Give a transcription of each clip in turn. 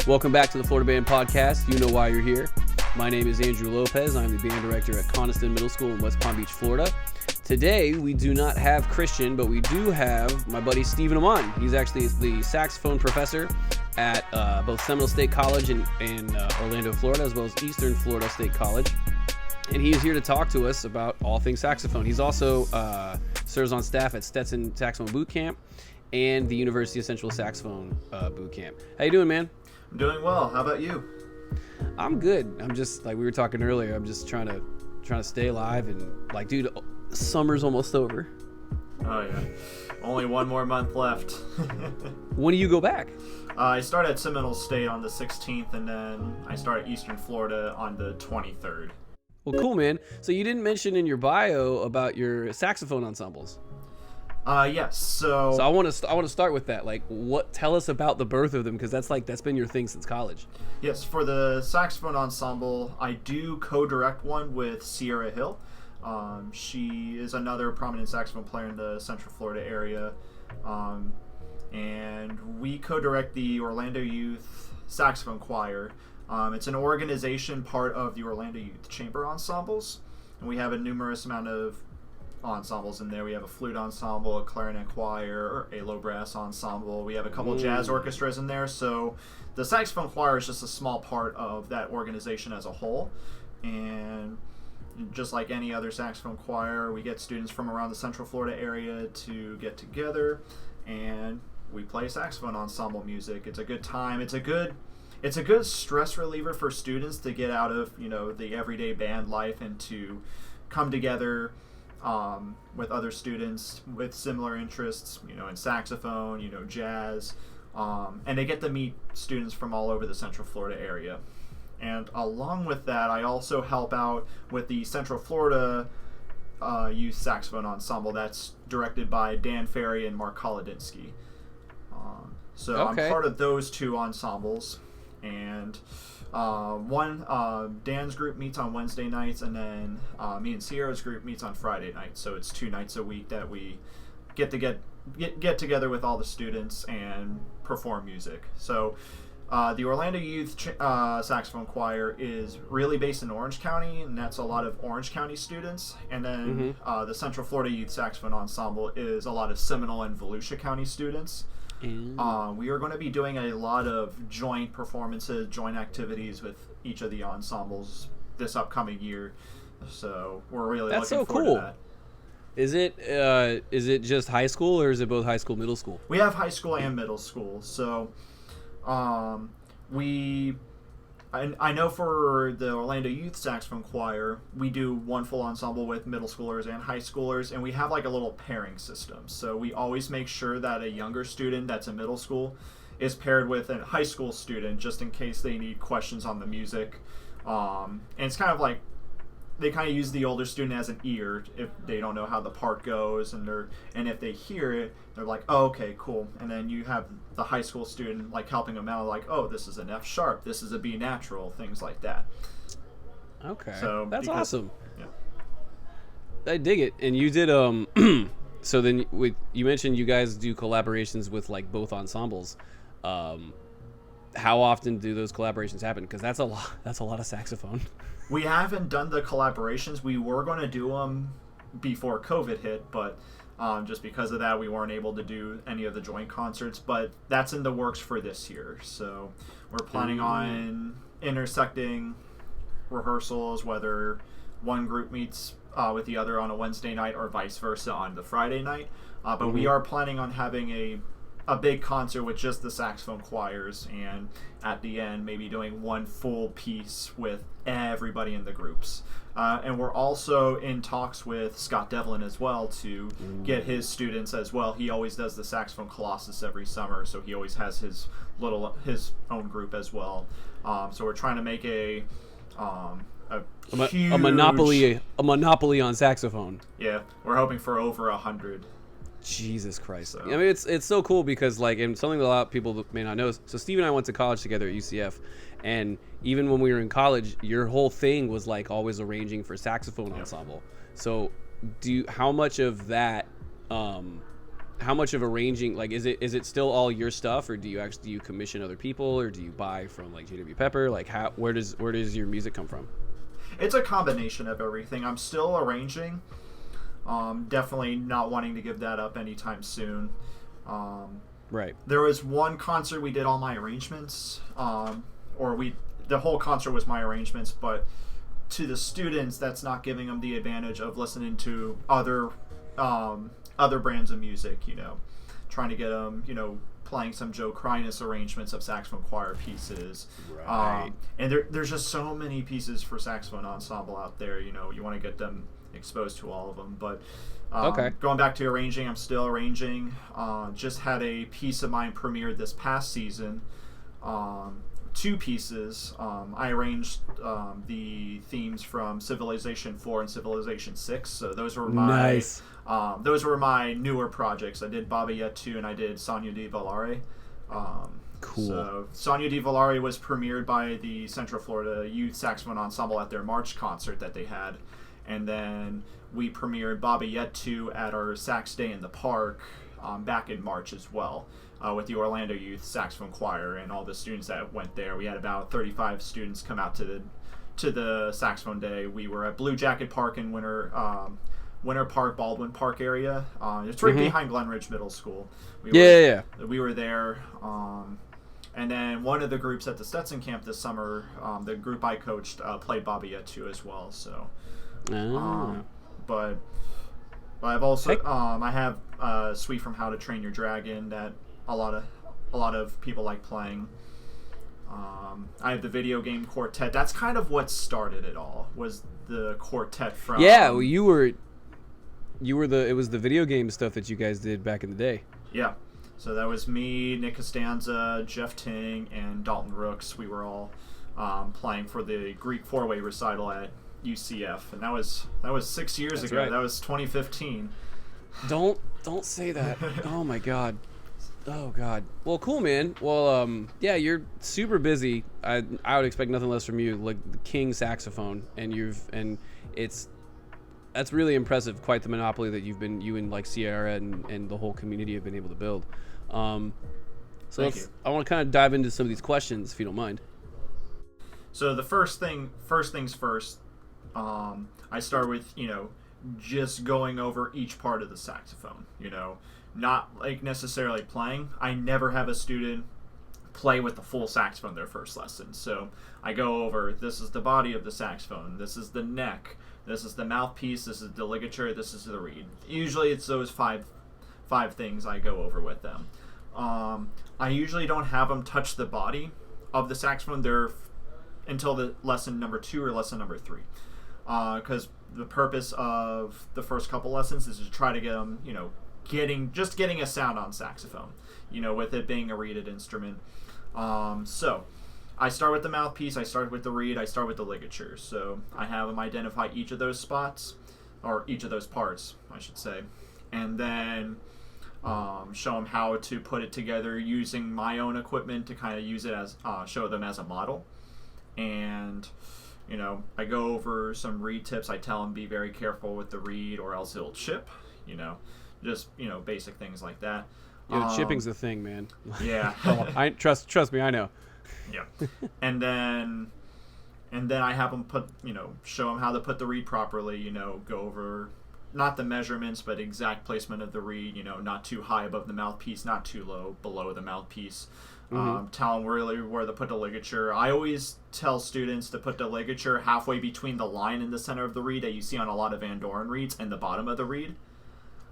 Welcome back to the Florida Band Podcast. You know why you're here. My name is Andrew Lopez. I'm the band director at Coniston Middle School in West Palm Beach, Florida. Today, we do not have Christian, but we do have my buddy Steven Amann. He's actually the saxophone professor at both Seminole State College in Orlando, Florida, as well as Eastern Florida State College. And he is here to talk to us about all things saxophone. He's also serves on staff at Stetson Saxophone Boot Camp and the University of Central Saxophone Boot Camp. How you doing, man? I'm doing well. How about you? I'm good. I'm just, like we were talking earlier, I'm just trying to stay alive and, like, dude, summer's almost over. Oh, yeah. Only one more month left. When do you go back? I start at Seminole State on the 16th, and then I start at Eastern Florida on the 23rd. Well, cool, man. So you didn't mention in your bio about your saxophone ensembles. Yes. So I want to start with that. Like, tell us about the birth of them, because that's been your thing since college. Yes, for the saxophone ensemble, I do co-direct one with Sierra Hill. She is another prominent saxophone player in the Central Florida area, and we co-direct the Orlando Youth Saxophone Choir. It's an organization part of the Orlando Youth Chamber Ensembles, and we have a numerous amount of ensembles in there. We have a flute ensemble, a clarinet choir, a low brass ensemble. We have a couple jazz orchestras in there. So the saxophone choir is just a small part of that organization as a whole. And just like any other saxophone choir, we get students from around the Central Florida area to get together, and we play saxophone ensemble music. It's a good time. It's a good stress reliever for students to get out of, the everyday band life and to come together with other students with similar interests, in saxophone, jazz, and they get to meet students from all over the Central Florida area. And along with that, I also help out with the Central Florida Youth Saxophone Ensemble that's directed by Dan Ferry and Mark Kolodinsky. So I'm part of those two ensembles. And Dan's group meets on Wednesday nights, and then me and Sierra's group meets on Friday nights. So it's 2 nights a week that we get together with all the students and perform music. So the Orlando Youth Saxophone Choir is really based in Orange County, and that's a lot of Orange County students. And then the Central Florida Youth Saxophone Ensemble is a lot of Seminole and Volusia County students. We are going to be doing a lot of joint performances, joint activities with each of the ensembles this upcoming year. So we're really looking forward to that. Is it just high school, or is it both high school, middle school? We have high school and middle school. So I know for the Orlando Youth Saxophone Choir, we do one full ensemble with middle schoolers and high schoolers, and we have like a little pairing system. So we always make sure that a younger student that's in middle school is paired with a high school student, just in case they need questions on the music. And it's kind of like they kind of use the older student as an ear if they don't know how the part goes, and if they hear it, they're like, oh, okay, cool. And then you have the high school student like helping them out, like, oh, this is an F sharp, this is a B natural, things like that. Okay, so that's awesome. Yeah, I dig it. And you did so then you mentioned you guys do collaborations with like both ensembles. How often do those collaborations happen? Because that's a lot of saxophone. We haven't done the collaborations. We were going to do them before COVID hit, but just because of that, we weren't able to do any of the joint concerts. But that's in the works for this year. So we're planning on intersecting rehearsals, whether one group meets with the other on a Wednesday night or vice versa on the Friday night. But we are planning on having a big concert with just the saxophone choirs, and at the end maybe doing one full piece with everybody in the groups. And we're also in talks with Scott Devlin as well to get his students as well. He always does the Saxophone Colossus every summer, so he always has his own group as well. So we're trying to make a monopoly on saxophone. Yeah, we're hoping for over 100. Jesus Christ. So. I mean, it's so cool because, like, and something that a lot of people may not know. So Steve and I went to college together at UCF, and even when we were in college, your whole thing was like always arranging for saxophone ensemble. So how much of that how much of arranging, like, is it still all your stuff, or do you commission other people, or do you buy from like JW Pepper? Like, where does your music come from? It's a combination of everything. I'm still arranging. Definitely not wanting to give that up anytime soon. Right. There was one concert we did all my arrangements, the whole concert was my arrangements, but to the students, that's not giving them the advantage of listening to other brands of music, trying to get them, playing some Joe Krynas arrangements of saxophone choir pieces. Right. And there's just so many pieces for saxophone ensemble out there, you want to get them exposed to all of them. But okay. Going back to arranging, I'm still arranging. Just had a piece of mine premiered this past season. 2 pieces. I arranged the themes from Civilization 4 and Civilization 6. So those were my newer projects. I did Baba Yet 2 and I did Sogno di Volare. Cool. So Sogno di Volare was premiered by the Central Florida Youth Saxophone Ensemble at their March concert that they had. And then we premiered Baba Yet 2 at our Sax Day in the Park back in March as well. With the Orlando Youth Saxophone Choir and all the students that went there. We had about 35 students come out to the Saxophone Day. We were at Blue Jacket Park in Winter Park, Baldwin Park area. It's right behind Glen Ridge Middle School. We were there. And then one of the groups at the Stetson camp this summer, the group I coached, played Baba Yet 2 as well. So, but I've also I have a suite from How to Train Your Dragon that a lot of people like playing. I have the video game quartet. That's kind of what started it all. Was the quartet from? Yeah, well, it was the video game stuff that you guys did back in the day. Yeah, so that was me, Nick Costanza, Jeff Ting, and Dalton Rooks. We were all playing for the Greek 4-way recital at UCF, and that was 6 years ago. Right. That was 2015. Don't say that. Oh my God. Oh God. Well, cool, man. Well, yeah, you're super busy. I would expect nothing less from you, like the king saxophone, and that's really impressive. Quite the monopoly that you and like Sierra and the whole community have been able to build. I want to kind of dive into some of these questions, if you don't mind. So the first things first. I start with just going over each part of the saxophone. Not like necessarily playing. I never have a student play with the full saxophone their first lesson. So I go over, this is the body of the saxophone, this is the neck, this is the mouthpiece, this is the ligature, this is the reed. Usually it's those five things I go over with them. I usually don't have them touch the body of the saxophone until the lesson number 2 or lesson number 3. Because the purpose of the first couple lessons is to try to get them, getting a sound on saxophone, with it being a reeded instrument. So I start with the mouthpiece, I start with the reed, I start with the ligature. So I have them identify each of those spots, or each of those parts, I should say, and then show them how to put it together using my own equipment to kind of use it as show them as a model. And I go over some reed tips. I tell them be very careful with the reed or else it'll chip. Just basic things like that. Yeah, chipping's the thing, man. Yeah. I trust me, I know. Yeah. And then I have them show them how to put the reed properly. Go over not the measurements, but exact placement of the reed. Not too high above the mouthpiece, not too low below the mouthpiece. Tell them really where to put the ligature. I always tell students to put the ligature halfway between the line in the center of the reed that you see on a lot of Van Doren reeds and the bottom of the reed.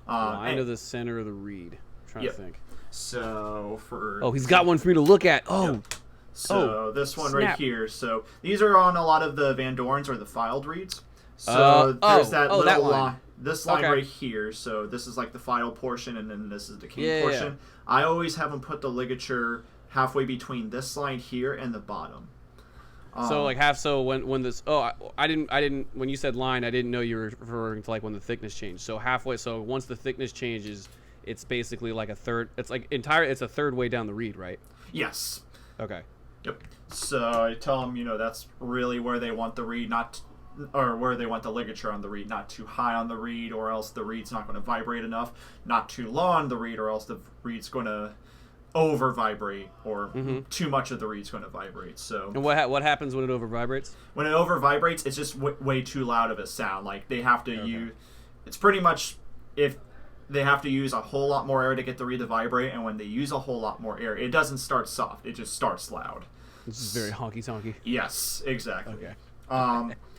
Line of the center of the reed. I'm trying to think. So he's got one for me to look at. So this one right here. So these are on a lot of the Van Dorens or the filed reeds. So there's that little line. This line right here. So this is like the filed portion, and then this is the king portion. Yeah. I always have them put the ligature halfway between this line here and the bottom. So like half. So when this. I didn't. When you said line, I didn't know you were referring to like when the thickness changed. So halfway. So once the thickness changes, it's basically like a third. It's like It's a third way down the reed, right? Yes. Okay. Yep. So I tell them, that's really where they want the reed, not or where they want the ligature on the reed, not too high on the reed, or else the reed's not going to vibrate enough, not too low on the reed, or else the reed's going to over vibrate, or too much of the reed's going to vibrate. So, and what happens when it over vibrates? When it over vibrates, it's just way too loud of a sound. Like they have to use, it's pretty much if they have to use a whole lot more air to get the reed to vibrate, and when they use a whole lot more air, it doesn't start soft; it just starts loud. This is very honky-tonky. Yes, exactly. Okay.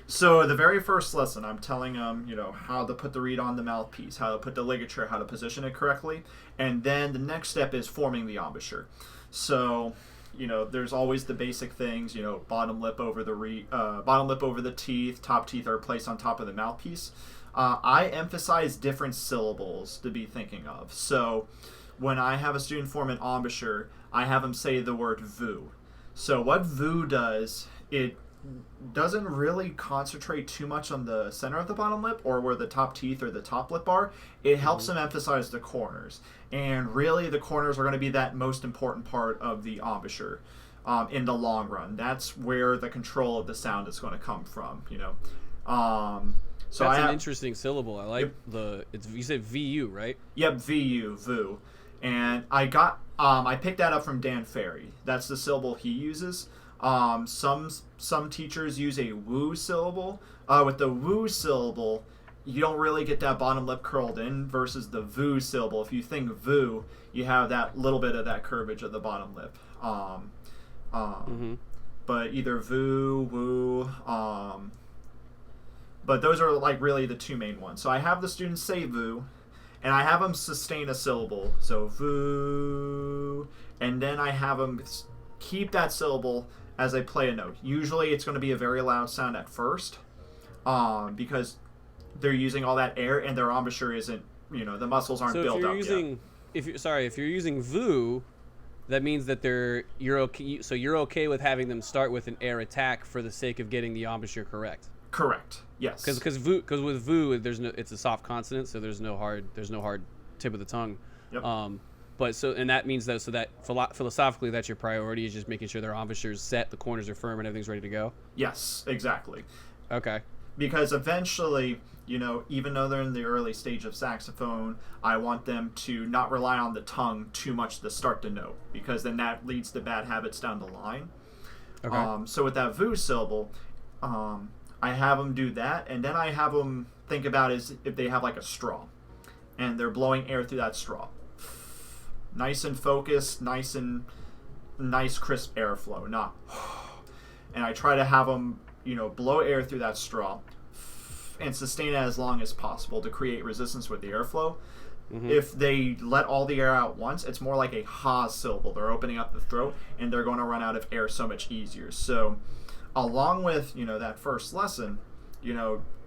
So the very first lesson, I'm telling them, how to put the reed on the mouthpiece, how to put the ligature, how to position it correctly, and then the next step is forming the embouchure. So, there's always the basic things, bottom lip over the teeth, top teeth are placed on top of the mouthpiece. I emphasize different syllables to be thinking of. So when I have a student form an embouchure, I have them say the word vu. So what vu does, it doesn't really concentrate too much on the center of the bottom lip or where the top teeth or the top lip are. It helps them emphasize the corners. And really the corners are going to be that most important part of the embouchure in the long run. That's where the control of the sound is going to come from, So that's an interesting syllable. I like you said VU, right? Yep, vu. And I picked that up from Dan Ferry. That's the syllable he uses. Some teachers use a woo syllable. With the woo syllable, you don't really get that bottom lip curled in versus the vu syllable. If you think vu, you have that little bit of that curvage of the bottom lip. But either vu, woo, but those are like really the two main ones. So I have the students say vu, and I have them sustain a syllable. So vu, and then I have them keep that syllable as they play a note. Usually it's going to be a very loud sound at first, because they're using all that air and their embouchure isn't, the muscles aren't built up yet. If you're using vu, that means that you're okay. So you're okay with having them start with an air attack for the sake of getting the embouchure correct. Correct. Yes. Because with vu, it's a soft consonant, so there's no hard tip of the tongue. Yep. And that means that philosophically, that's your priority, is just making sure their embouchure is set, the corners are firm, and everything's ready to go. Yes, exactly. Okay. Because eventually, even though they're in the early stage of saxophone, I want them to not rely on the tongue too much to start the note, because then that leads to bad habits down the line. Okay. So with that vu syllable, I have them do that, and then I have them think about is if they have like a straw, and they're blowing air through that straw. Nice and focused, nice crisp airflow, not. And I try to have them, blow air through that straw and sustain it as long as possible to create resistance with the airflow. If they let all the air out once, it's more like a ha syllable. They're opening up the throat, and they're going to run out of air so much easier. So along with, that first lesson,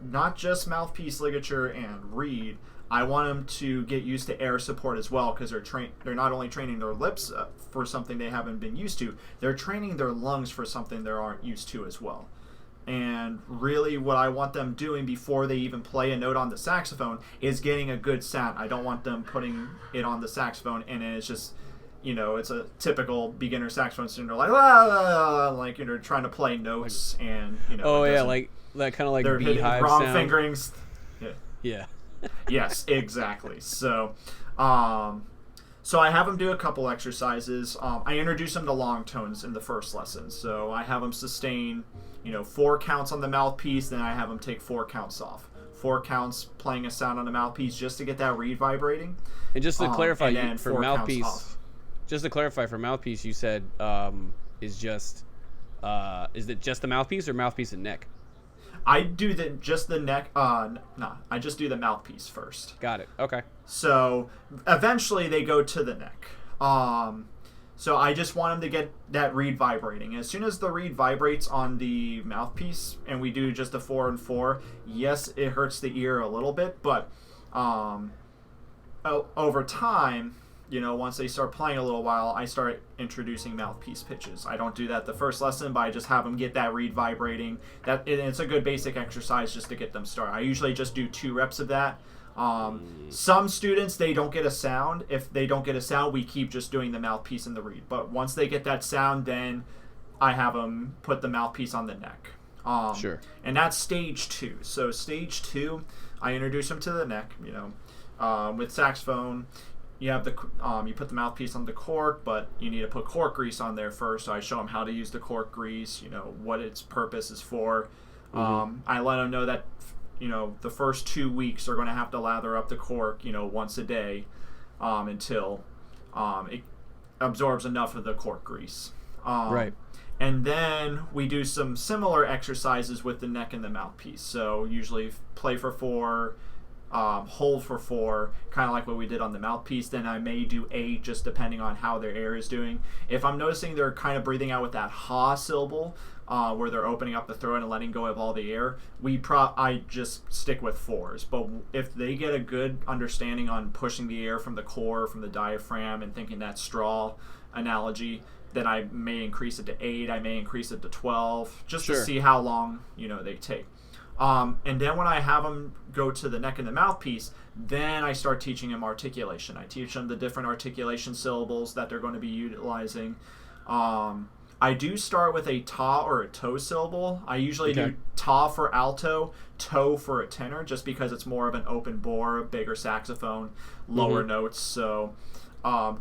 not just mouthpiece, ligature, and reed, I want them to get used to air support as well, because they're not only training their lips for something they haven't been used to, they're training their lungs for something they aren't used to as well. And really what I want them doing before they even play a note on the saxophone is getting a good sound. I don't want them putting it on the saxophone and it's just, it's a typical beginner saxophone student. They're like, la, la, la, like, trying to play notes and, Oh, yeah, like that kind of like they're beehive wrong sound. fingerings. Yeah. Yes, exactly. So I have them do a couple exercises. I introduce them to long tones in the first lesson. So I have them sustain, 4 counts on the mouthpiece, then I have them take 4 counts off. 4 counts playing a sound on the mouthpiece just to get that reed vibrating. And just to clarify, for mouthpiece, you said is it just the mouthpiece or mouthpiece and neck? I do just the neck. I just do the mouthpiece first. Got it. Okay. So eventually they go to the neck. So I just want them to get that reed vibrating. As soon as the reed vibrates on the mouthpiece, and we do just a 4 and 4, yes, it hurts the ear a little bit, but over time, once they start playing a little while, I start introducing mouthpiece pitches. I don't do that the first lesson, but I just have them get that reed vibrating. It's a good basic exercise just to get them started. I usually just do 2 reps of that. Some students, they don't get a sound. If they don't get a sound, we keep just doing the mouthpiece and the reed. But once they get that sound, then I have them put the mouthpiece on the neck. Sure. And that's stage 2. So stage 2, I introduce them to the neck. With saxophone, you have you put the mouthpiece on the cork, but you need to put cork grease on there first. So I show them how to use the cork grease. What its purpose is for. I let them know that the first 2 weeks are going to have to lather up the cork once a day until it absorbs enough of the cork grease. Right. And then we do some similar exercises with the neck and the mouthpiece. So usually play for 4, hold for 4, kind of like what we did on the mouthpiece. Then I may do 8, just depending on how their air is doing. If I'm noticing they're kind of breathing out with that ha syllable, where they're opening up the throat and letting go of all the air, I just stick with 4s. But if they get a good understanding on pushing the air from the core, from the diaphragm, and thinking that straw analogy, then I may increase it to 8, I may increase it to 12, just to see how long, they take. And then when I have them go to the neck and the mouthpiece, then I start teaching them articulation. I teach them the different articulation syllables that they're going to be utilizing. I do start with a ta or a toe syllable. I usually do ta for alto, toe for a tenor, just because it's more of an open bore, bigger saxophone, lower notes. So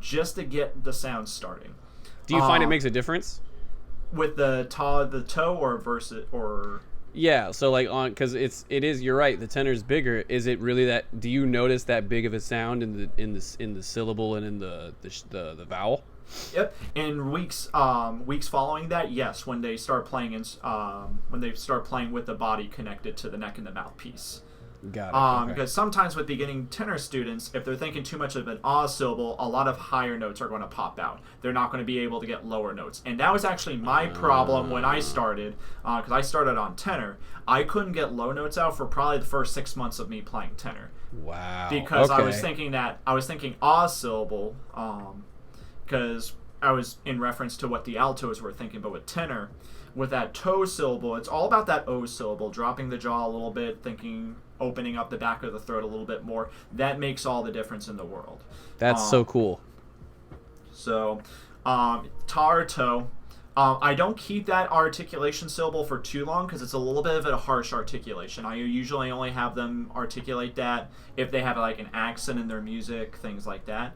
just to get the sound starting. Do you find it makes a difference with the toe, or versus or? Yeah, so because it is, you're right, the tenor's bigger. Is it really that? Do you notice that big of a sound in the syllable and in the vowel? Yep. And weeks following that, yes, when they start playing with the body connected to the neck and the mouthpiece. Got it. Okay. Because sometimes with beginning tenor students, if they're thinking too much of an ah syllable, a lot of higher notes are going to pop out. They're not going to be able to get lower notes. And that was actually my problem when I started, because I started on tenor. I couldn't get low notes out for probably the first 6 months of me playing tenor. Wow. Because I was thinking ah syllable, because I was in reference to what the altos were thinking, but with tenor, with that toe syllable, it's all about that O syllable, dropping the jaw a little bit, opening up the back of the throat a little bit more. That makes all the difference in the world. That's so cool. So, ta or toe. I don't keep that articulation syllable for too long because it's a little bit of a harsh articulation. I usually only have them articulate that if they have like an accent in their music, things like that.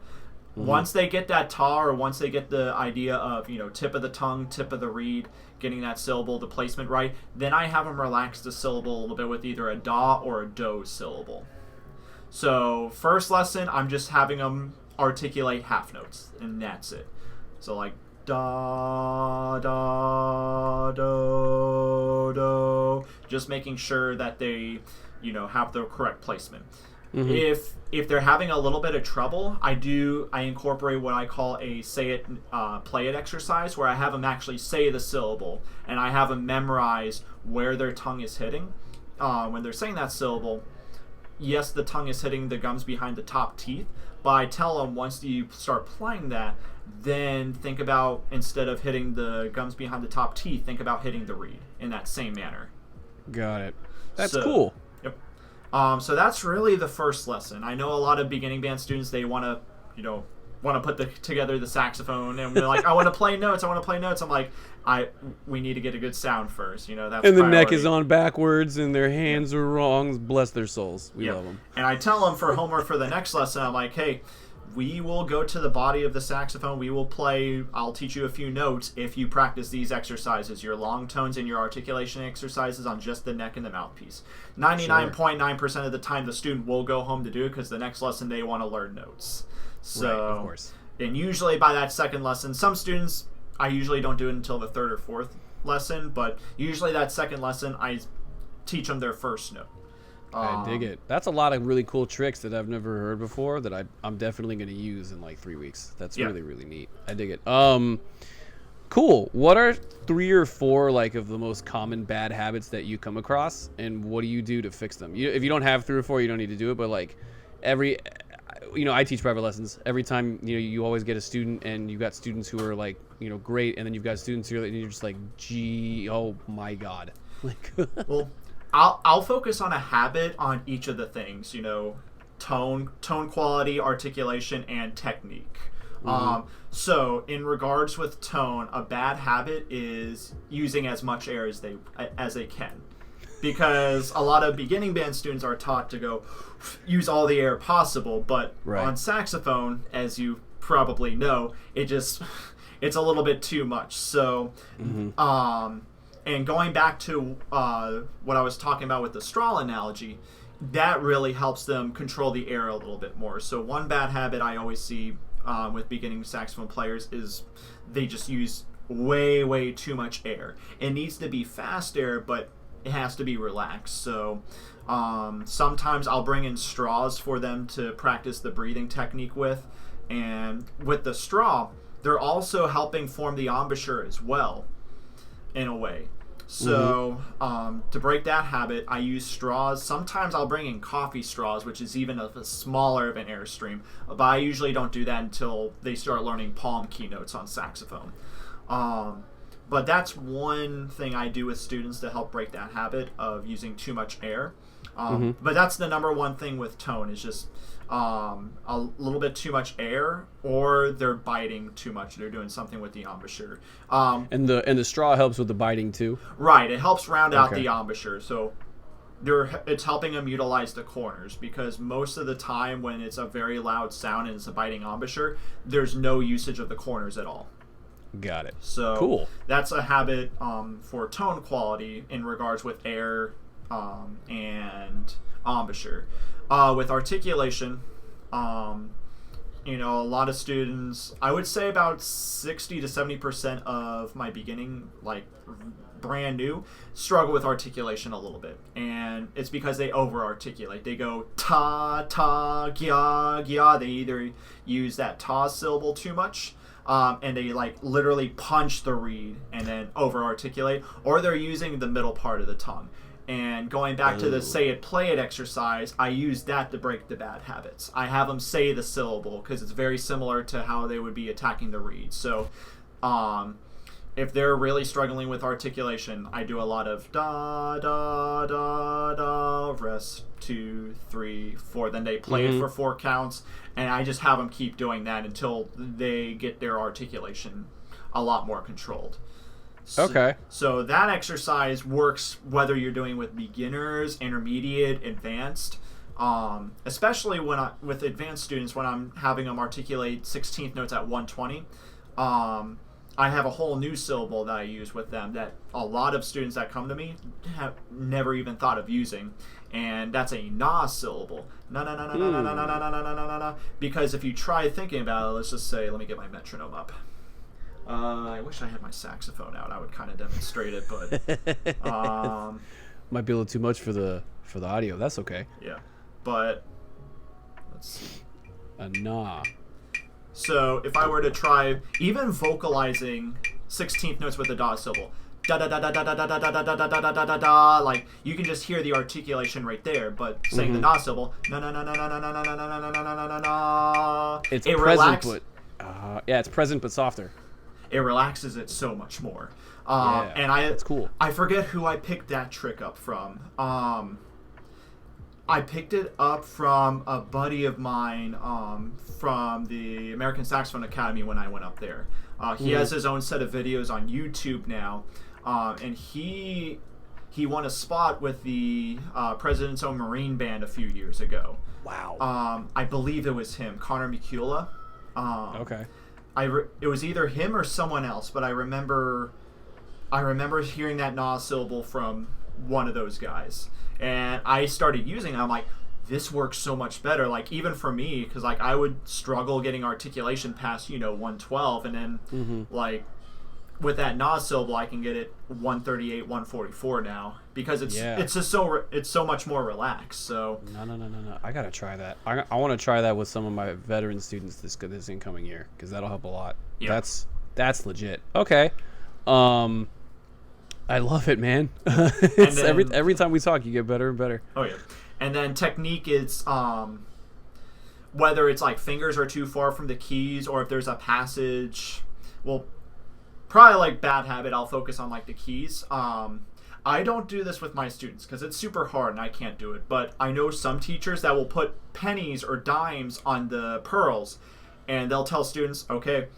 Once they get that ta, or once they get the idea of, tip of the tongue, tip of the reed, getting that syllable, the placement right, then I have them relax the syllable a little bit with either a da or a do syllable. So first lesson, I'm just having them articulate half notes, and that's it. So like da, da, do, do, just making sure that they, have the correct placement. If they're having a little bit of trouble, I incorporate what I call a say it, play it exercise, where I have them actually say the syllable, and I have them memorize where their tongue is hitting. When they're saying that syllable, yes, the tongue is hitting the gums behind the top teeth, but I tell them once you start playing that, then think about, instead of hitting the gums behind the top teeth, think about hitting the reed in that same manner. Got it. That's cool. So that's really the first lesson. I know a lot of beginning band students, they want to, put together the saxophone, and they're like, I want to play notes. I'm like, we need to get a good sound first. That's and the priority. neck is on backwards, and their hands are wrong. Bless their souls. We love them. And I tell them for homework for the next lesson, I'm like, hey, we will go to the body of the saxophone. We will play. I'll teach you a few notes if you practice these exercises, your long tones and your articulation exercises on just the neck and the mouthpiece. 99.9% of the time, the student will go home to do it because the next lesson they want to learn notes. So, right, of course. And usually by that second lesson, some students, I usually don't do it until the third or fourth lesson, but usually that second lesson, I teach them their first note. I dig it. That's a lot of really cool tricks that I've never heard before that I'm definitely going to use in like 3 weeks. That's really, really neat. I dig it. Cool. What are 3 or 4 like of the most common bad habits that you come across, and what do you do to fix them? If you don't have 3 or 4, you don't need to do it, but like I teach private lessons. Every time, you always get a student, and you got students who are like, great, and then you've got students who are, and you're just like, gee, oh my God. Like, well, I'll focus on a habit on each of the things, tone quality, articulation, and technique. So in regards with tone, a bad habit is using as much air as they can. Because a lot of beginning band students are taught to go use all the air possible, but on saxophone, as you probably know, it's a little bit too much. So, and going back to what I was talking about with the straw analogy, that really helps them control the air a little bit more. So one bad habit I always see with beginning saxophone players is they just use way too much air. It needs to be fast air, but it has to be relaxed. So sometimes I'll bring in straws for them to practice the breathing technique with. And with the straw, they're also helping form the embouchure as well, in a way. So to break that habit, I use straws. Sometimes I'll bring in coffee straws, which is even a smaller of an airstream. But I usually don't do that until they start learning palm keynotes on saxophone. But that's one thing I do with students to help break that habit of using too much air. But that's the number one thing with tone is just a little bit too much air, or they're biting too much. They're doing something with the embouchure. And the straw helps with the biting too? Right. It helps round out the embouchure. So it's helping them utilize the corners, because most of the time when it's a very loud sound and it's a biting embouchure, there's no usage of the corners at all. Got it. So cool. That's a habit for tone quality in regards with air and embouchure. With articulation, a lot of students, I would say about 60 to 70% of my beginning, like brand new, struggle with articulation a little bit. And it's because they over-articulate. They go ta, ta, gya, gya. They either use that ta syllable too much, and they like literally punch the reed and then over-articulate, or they're using the middle part of the tongue. And going back to the say it, play it exercise, I use that to break the bad habits. I have them say the syllable because it's very similar to how they would be attacking the reed. So if they're really struggling with articulation, I do a lot of da, da, da, da, rest, 2, 3, 4. Then they play it for 4 counts, and I just have them keep doing that until they get their articulation a lot more controlled. So that exercise works whether you're doing with beginners, intermediate, advanced. Especially with advanced students, when I'm having them articulate 16th notes at 120, I have a whole new syllable that I use with them that a lot of students that come to me have never even thought of using, and that's a Gnaw syllable. Na na na na na na na na na na na na. Because if you try thinking about it, let's just say, let me get my metronome up. I wish I had my saxophone out. I would kind of demonstrate it, but might be a little too much for the audio. That's okay. Yeah, but let's see. A gnaw. So if I were to try even vocalizing 16th notes with the da syllable, da da da da da da da da da da da da da da da, like you can just hear the articulation right there. But saying the na syllable, na na na na na na na na na na na na na na, it's present, but yeah, it's present but softer. It relaxes it so much more. And that's cool. I forget who I picked that trick up from. I picked it up from a buddy of mine from the American Saxophone Academy when I went up there. He has his own set of videos on YouTube now, and he won a spot with the President's Own Marine Band a few years ago. Wow. I believe it was him, Connor McCula. Okay. It was either him or someone else, but I remember hearing that Gnaw syllable from one of those guys, and I started using it. I'm like, this works so much better. Like even for me, because like I would struggle getting articulation past 112, and then like with that Gnaw syllable, I can get it 138, 144 now because it's just so much more relaxed. So no, I gotta try that. I want to try that with some of my veteran students this incoming year because that'll help a lot. Yeah. That's legit. Okay. I love it, man. It's every time we talk, you get better and better. Oh yeah. And then technique is whether it's like fingers are too far from the keys or if there's a passage. Well, probably like bad habit, I'll focus on like the keys. I don't do this with my students because it's super hard and I can't do it. But I know some teachers that will put pennies or dimes on the pearls, and they'll tell students, okay,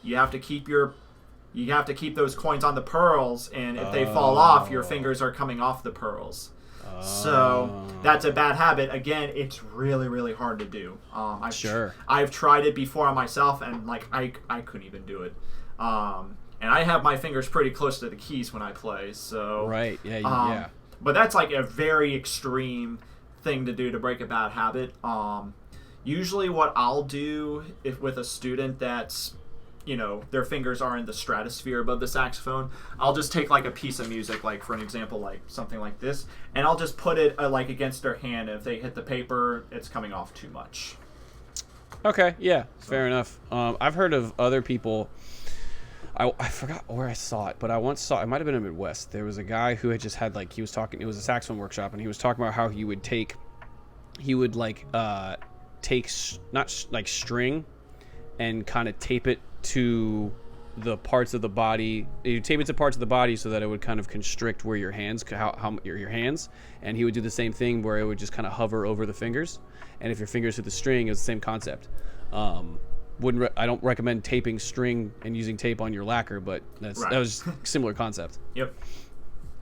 you have to keep those coins on the pearls, and if they fall off, your fingers are coming off the pearls. So that's a bad habit. Again, it's really, really hard to do. I've tried it before on myself, and like I couldn't even do it. And I have my fingers pretty close to the keys when I play. So right, yeah. But that's like a very extreme thing to do to break a bad habit. Usually, what I'll do with a student that's, their fingers are in the stratosphere above the saxophone, I'll just take like a piece of music, like for an example, like something like this, and I'll just put it like against their hand. And if they hit the paper, it's coming off too much. Okay, yeah, fair enough. I've heard of other people. I forgot where I saw it, but I once saw it. Might have been in Midwest. There was a guy who had just had like, he was talking. It was a saxophone workshop, and he was talking about how he would take not like string, and kind of tape it to the parts of the body. You tape it to parts of the body so that it would kind of constrict where your hands, your hands, and he would do the same thing where it would just kind of hover over the fingers. And if your fingers hit the string, it's the same concept. I don't recommend taping string and using tape on your lacquer, but that was a similar concept. Yep.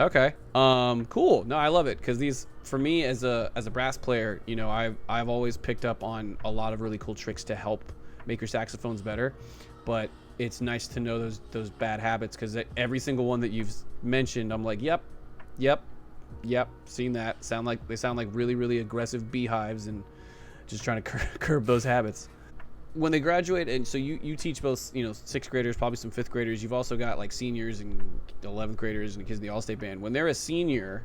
Okay. Cool. No, I love it, because these, for me as a brass player, I've always picked up on a lot of really cool tricks to help make your saxophones better, but it's nice to know those bad habits, because every single one that you've mentioned, I'm like, yep, seen that. They sound like really, really aggressive beehives, and just trying to curb those habits. When they graduate, and so you teach both, 6th graders, probably some 5th graders. You've also got like seniors and 11th graders and kids in the All-State Band. When they're a senior,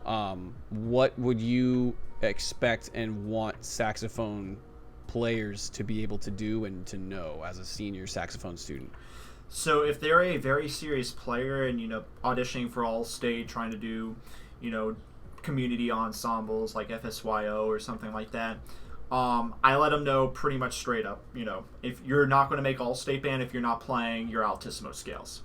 what would you expect and want saxophone players to be able to do and to know as a senior saxophone student? So if they're a very serious player and, auditioning for All-State, trying to do, community ensembles like FSYO or something like that, I let them know pretty much straight up, if you're not going to make All-State Band if you're not playing your Altissimo scales.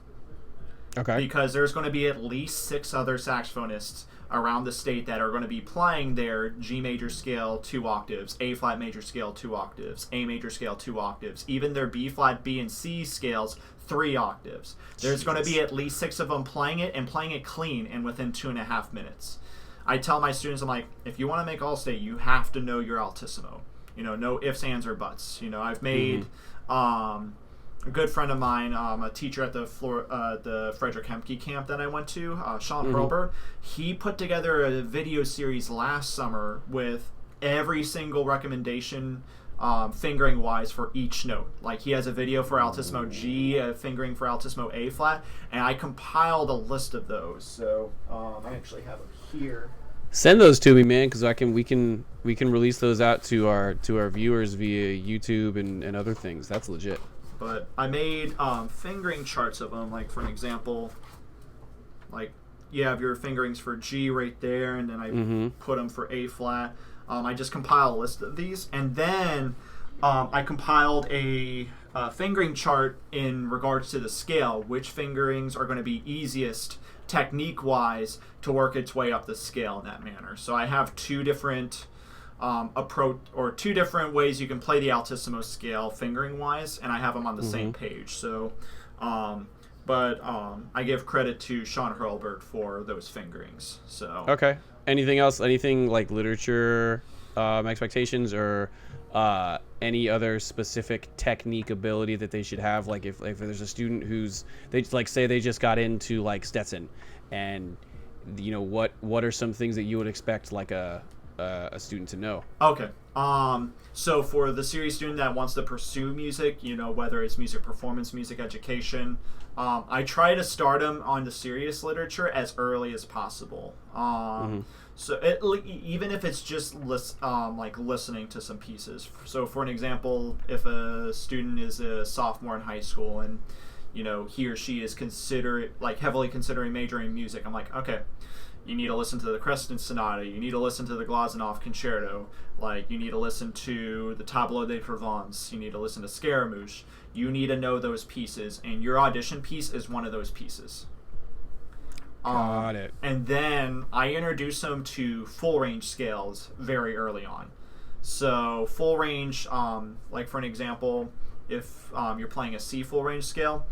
Okay. Because there's going to be at least 6 other saxophonists around the state that are going to be playing their G major scale 2 octaves, A flat major scale 2 octaves, A major scale 2 octaves, even their B flat, B, and C scales 3 octaves. There's going to be at least 6 of them playing it, and playing it clean, and within 2.5 minutes. I tell my students, I'm like, if you want to make All-State, you have to know your Altissimo. No ifs, ands, or buts. I've made a good friend of mine, a teacher at the Frederick Hemke camp that I went to, Sean Hurlbert. He put together a video series last summer with every single recommendation, fingering wise, for each note. Like, he has a video for Altissimo G, a fingering for Altissimo A flat, and I compiled a list of those. So I actually have them here. Send those to me, man, because we can release those out to our viewers via YouTube and other things. That's legit. But I made fingering charts of them. Like, for an example, like, you have your fingerings for G right there, and then I put them for A flat. I just compile a list of these, and then I compiled a fingering chart in regards to the scale, which fingerings are going to be easiest technique-wise to work its way up the scale in that manner. So I have 2 different two different ways you can play the Altissimo scale fingering-wise, and I have them on the same page. So, but I give credit to Sean Hurlbert for those fingerings. So okay. Anything else? Anything like literature expectations, or any other specific technique ability that they should have? Like if there's a student say they just got into like Stetson, and what are some things that you would expect like a student to know? Okay. So for the serious student that wants to pursue music, whether it's music performance, music education, I try to start them on the serious literature as early as possible. So even if it's just listening to some pieces. So for an example, if a student is a sophomore in high school and he or she is heavily considering majoring in music, I'm like, okay, you need to listen to the Creston Sonata, you need to listen to the Glazunov Concerto, you need to listen to the Tableau de Provence, you need to listen to Scaramouche. You need to know those pieces, and your audition piece is one of those pieces. Got it. And then I introduce them to full range scales very early on. So full range, like for an example, if you're playing a C full range scale,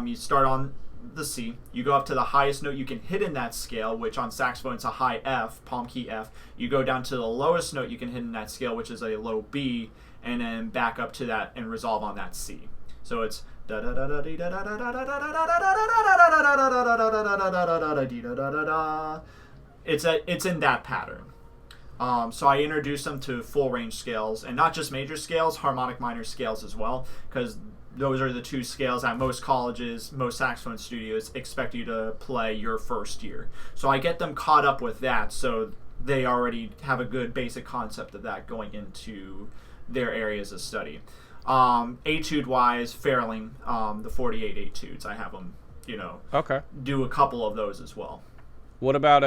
you start on the C, you go up to the highest note you can hit in that scale, which on saxophone it's a high F, palm key F. You go down to the lowest note you can hit in that scale, which is a low B, and then back up to that and resolve on that C. So it's it's in that pattern. So I introduce them to full range scales, and not just major scales, harmonic minor scales as well, because those are the two scales that most colleges, most saxophone studios expect you to play your first year. So I get them caught up with that, so they already have a good basic concept of that going into their areas of study. Etude-wise, Fairling, the 48 etudes, I have them, do a couple of those as well. What about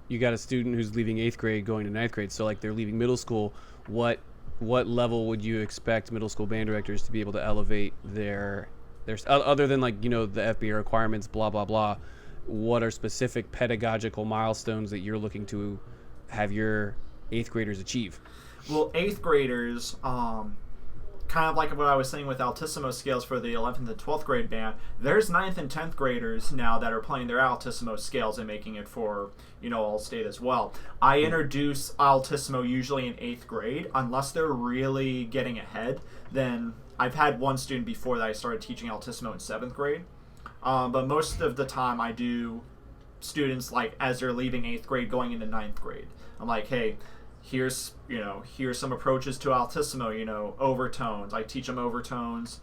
you got a student who's leaving 8th grade going to 9th grade, so like they're leaving middle school, what level would you expect middle school band directors to be able to elevate their other than like, the FBA requirements, blah, blah, blah, what are specific pedagogical milestones that you're looking to have your 8th graders achieve? Well, 8th graders, kind of like what I was saying with Altissimo scales for the 11th and 12th grade band, there's 9th and 10th graders now that are playing their Altissimo scales and making it for, all state as well. I introduce Altissimo usually in 8th grade, unless they're really getting ahead. Then I've had one student before that I started teaching Altissimo in 7th grade. But most of the time I do students like as they're leaving 8th grade going into 9th grade. I'm like, hey, here's some approaches to Altissimo, overtones. I teach them overtones.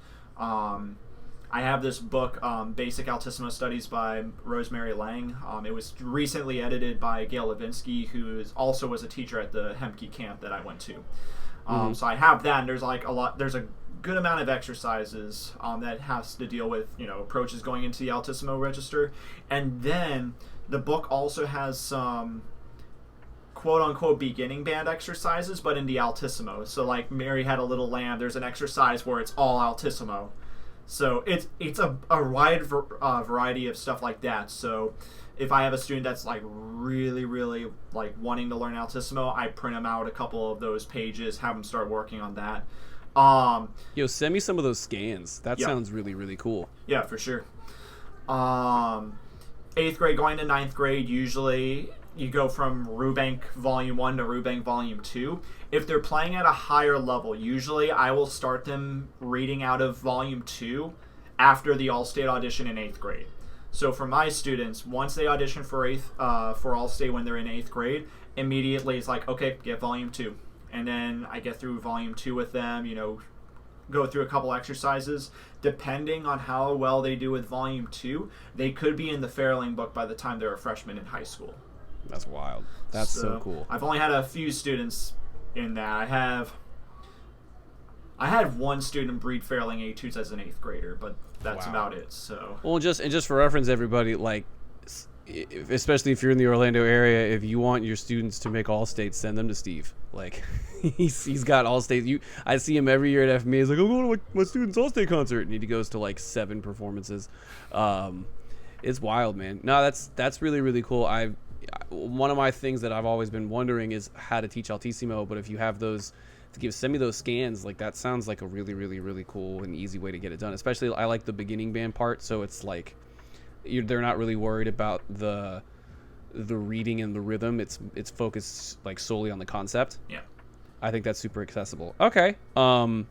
I have this book, Basic Altissimo Studies by Rosemary Lange. It was recently edited by Gail Levinsky, who also was a teacher at the Hemke camp that I went to. So I have that, and there's a good amount of exercises that has to deal with, approaches going into the Altissimo register. And then the book also has some quote-unquote beginning band exercises, but in the Altissimo. So like Mary Had a Little Lamb, there's an exercise where it's all Altissimo. So it's a wide variety of stuff like that. So if I have a student that's like really, really like wanting to learn Altissimo, I print them out a couple of those pages, have them start working on that. Send me some of those scans. That sounds really, really cool. Yeah, for sure. 8th grade going to 9th grade, usually you go from Rubank Volume 1 to Rubank Volume 2. If they're playing at a higher level, usually I will start them reading out of Volume 2 after the All-State audition in 8th grade. So for my students, once they audition for All-State when they're in 8th grade, immediately it's like, okay, get Volume 2. And then I get through Volume 2 with them, go through a couple exercises. Depending on how well they do with Volume 2, they could be in the Fairling book by the time they're a freshman in high school. That's wild. That's so cool. I've only had a few students in that. I had one student breed Fairling etudes as an 8th grader, but that's about it. So just for reference, everybody, like, especially if you're in the Orlando area, if you want your students to make All-State, send them to Steve. Like, he's got All-State. I see him every year at FMA. He's like, I'm going to my student's All-State concert, and he goes to like 7 performances. It's wild, man. No, that's really, really cool. One of my things that I've always been wondering is how to teach Altissimo, but if you have those send me those scans, like that sounds like a really, really, really cool and easy way to get it done. Especially I like the beginning band part, so it's like they're not really worried about the reading and the rhythm. It's focused like solely on the concept. Yeah, I think that's super accessible. Okay. Do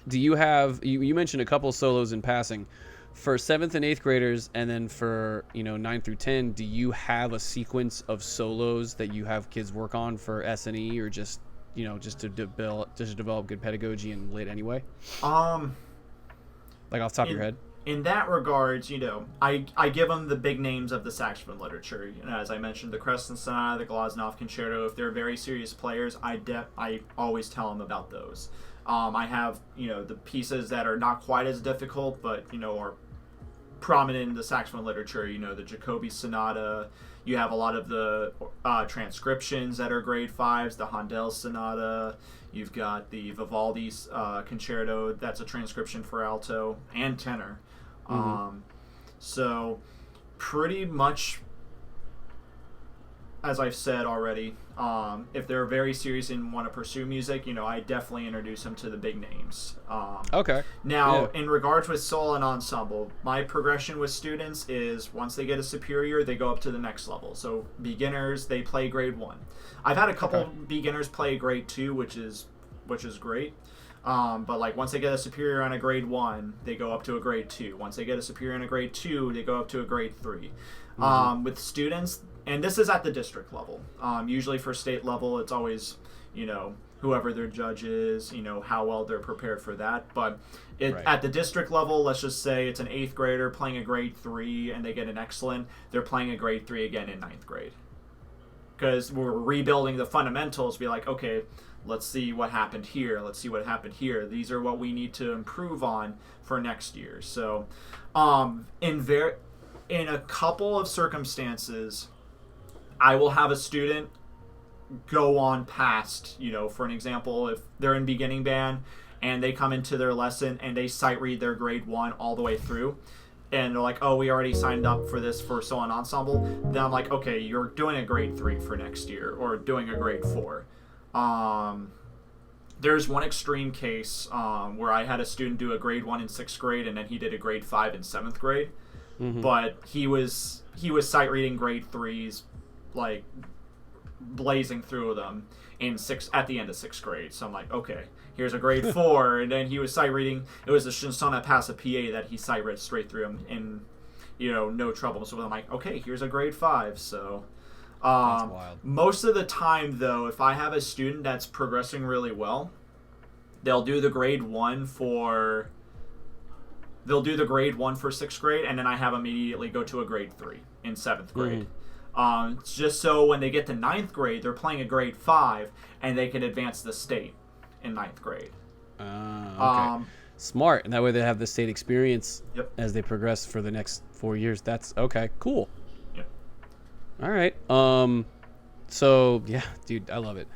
you have you mentioned a couple solos in passing for 7th and 8th graders, and then for 9 through 10, do you have a sequence of solos that you have kids work on for S&E, or just to develop good pedagogy and lit anyway? Like off the top of your head. In that regards, I give them the big names of the saxophone literature. As I mentioned, the Creston Sonata, the Glazunov Concerto. If they're very serious players, I always tell them about those. I have the pieces that are not quite as difficult, but are prominent in the saxophone literature. The Jacobi Sonata. You have a lot of the transcriptions that are grade 5s. The Handel Sonata. You've got the Vivaldi's Concerto. That's a transcription for alto and tenor. So pretty much as I've said already, if they're very serious and want to pursue music, I definitely introduce them to the big names. Okay. Now, in regards with solo and ensemble, my progression with students is once they get a superior, they go up to the next level. So beginners, they play grade 1. I've had a couple beginners play grade 2, which is great. But like once they get a superior on a grade 1, they go up to a grade 2. Once they get a superior on a grade 2, they go up to a grade 3. With students, and this is at the district level. Usually for state level, it's always, whoever their judge is, how well they're prepared for that. But at the district level, let's just say it's an 8th grader playing a grade 3 and they get an excellent, they're playing a grade 3 again in 9th grade. Because we're rebuilding the fundamentals, be like, okay, let's see what happened here. Let's see what happened here. These are what we need to improve on for next year. So in a couple of circumstances, I will have a student go on past, for an example, if they're in beginning band and they come into their lesson and they sight read their grade 1 all the way through, and they're like, oh, we already signed up for this for solo and ensemble, then I'm like, okay, you're doing a grade 3 for next year or doing a grade 4. There's one extreme case where I had a student do a grade 1 in 6th grade and then he did a grade 5 in 7th grade. But he was sight reading grade 3s, like blazing through them at the end of 6th grade. So I'm like, okay, here's a grade 4, and then he was sight reading. It was a Chansonnet Pass a PA that he sight read straight through him in, no trouble. So I'm like, okay, here's a grade 5. So that's wild. Most of the time, though, if I have a student that's progressing really well, they'll do the grade 1 for 6th grade, and then I have them immediately go to a grade 3 in 7th grade. Just so when they get to 9th grade, they're playing a grade 5, and they can advance the state in 9th grade. Okay. Smart. And that way they have the state experience as they progress for the next 4 years. That's okay. Cool. Yep. All right. So, yeah, dude, I love it.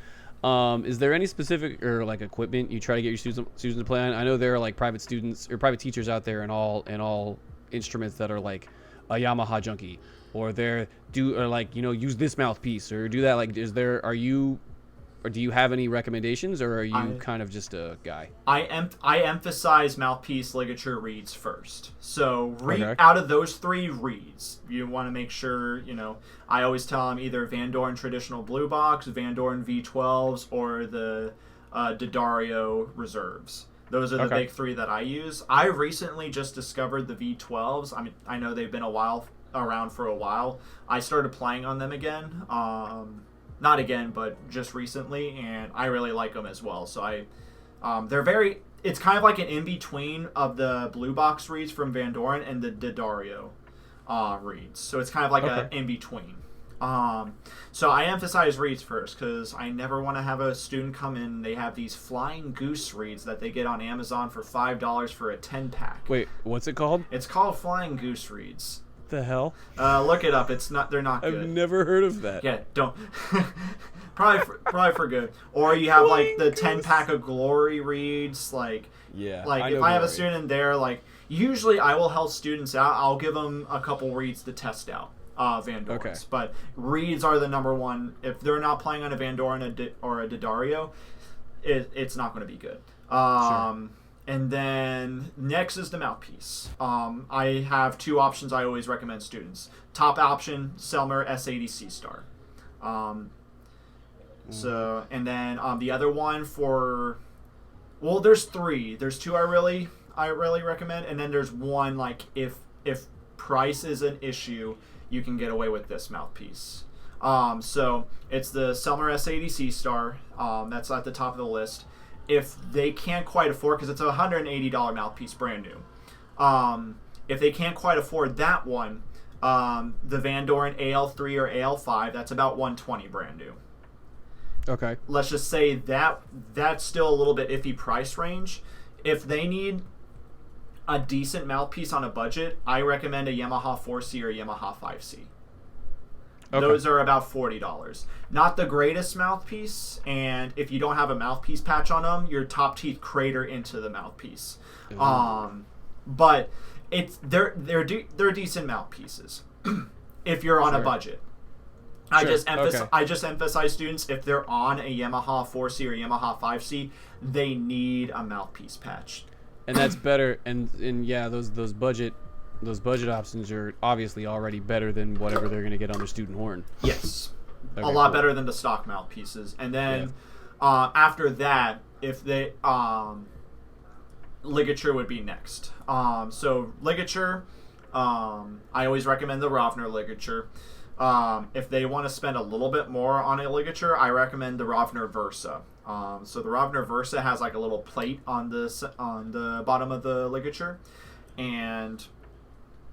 Is there any specific or like equipment you try to get your students to play on? I know there are like private students or private teachers out there in all instruments that are like a Yamaha junkie, or use this mouthpiece or do that. Like, do you have any recommendations, or are you kind of just a guy? I emphasize mouthpiece, ligature, reeds first. So out of those 3 reeds, you want to make sure, I always tell them either Van Doren traditional blue box, Van Doren V12s, or the D'Addario reserves. Those are the big 3 that I use. I recently just discovered the V12s. I mean, I know they've been around for a while. I started playing on them again. Not again, but just recently, and I really like them as well. So it's kind of like an in-between of the blue box reeds from Van Doren and the D'Addario reeds. So it's kind of like an in-between. So I emphasize reeds first because I never want to have a student come in. They have these flying goose reeds that they get on Amazon for $5 for a 10-pack. Wait, what's it called? It's called flying goose reeds. The hell? Look it up. They're not good. I've never heard of that. Yeah, don't. probably for good. Or you have like the 10-pack of Glory reeds. Like if I have a student there, like usually I will help students out. I'll give them a couple reeds to test out. Van Dorens. Okay. But reeds are the number one. If they're not playing on a Van Doren or a D'Addario, it's not going to be good. Sure. And then next is the mouthpiece. I have 2 options I always recommend students. Top option, Selmer S80 C-Star. So, and then the other one there's 3. There's 2 I really recommend, and then there's one like if price is an issue, you can get away with this mouthpiece. So it's the Selmer S80 C-Star. That's at the top of the list. If they can't quite afford, because it's a $180 mouthpiece, brand new. If they can't quite afford that one, the Van Doren AL3 or AL5, that's about $120 brand new. Okay. Let's just say that's still a little bit iffy price range. If they need a decent mouthpiece on a budget, I recommend a Yamaha 4C or a Yamaha 5C. Okay. Those are about $40. Not the greatest mouthpiece, and if you don't have a mouthpiece patch on them, your top teeth crater into the mouthpiece. Mm-hmm. But they're decent mouthpieces if you're on a budget. I Sure. just emphasize students, if they're on a Yamaha 4C or Yamaha 5C, they need a mouthpiece patch. And that's better. And yeah, those budget options are obviously already better than whatever they're going to get on their student horn. Yes. Okay, a lot cool. better than the stock mouthpieces. And then after that, if they ligature would be next. So ligature, I always recommend the Rovner ligature. If they want to spend a little bit more on a ligature, I recommend the Rovner Versa. So the Rovner Versa has like a little plate on the bottom of the ligature, and